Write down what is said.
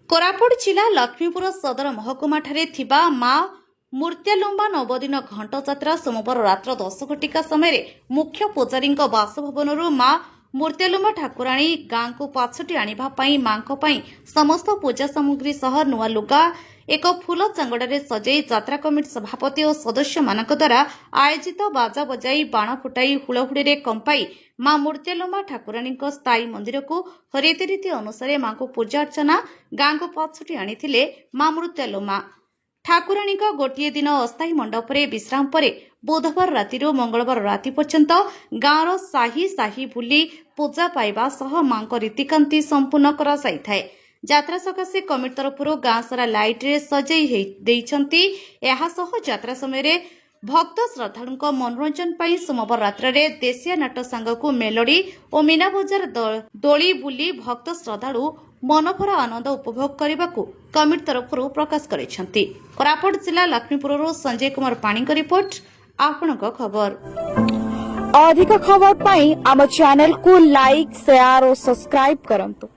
कोरापुट जिला लक्ष्मीपुर सदर महकुमा ठारे थिबा मा मूर्त्यालुम्बा नवदिन घंट जात्रा सोमवार रात्र 10 घटिका समय मुख्य पूजारी बासभवन मा मूर्त्यालुम्बा ठाकुराणी गाँ को पाछटी आनिबा मां समस्त पूजा सामग्री सह नुआ लुगा एक फूल चांगड़े सजाई यात्रा कमिटी सभापति और सदस्य मानक द्वारा आयोजित बाजा बजाई बाण फुटाई हुड़हुड़ी कंपाई मां मूर्त्यालुम्बा ठाकुराणी स्थायी मंदिर को रीतिरीति अनुसार मां को पूजा अर्चना गाँ को पाछटी आनी मां मूर्त्यालुम्बा ठाकुराणी गोटे दिन अस्थायी मंडप विश्राम पर बुधवार राति मंगलवार राति पर्यंत गाँवर साही साही बुली पूजा पाइबा सह मां रीतिकांति संपूर्ण करा जाइथाय। यात्रा सकाशे कमिटी तरफ गाँ सारा लाइट रे सजाई देइछंती। एहा सह यात्रा समय भक्त श्रद्धालुंक मनोरंजन पाई सोमवार रात्रे देशिया नाट सांगकु मेलोडी और मीना बजार दोली बुली भक्त श्रद्धालु मनभरा आनंद उपभोग करने को कमिटी तरफ प्रकाश करिसेंती। कोरापुट जिला लक्ष्मीपुर संजय कुमार पाणी का रिपोर्ट आपनक खबर। अधिक खबर पाई आम चैनल को लाइक शेयर और सब्सक्राइब करंतु।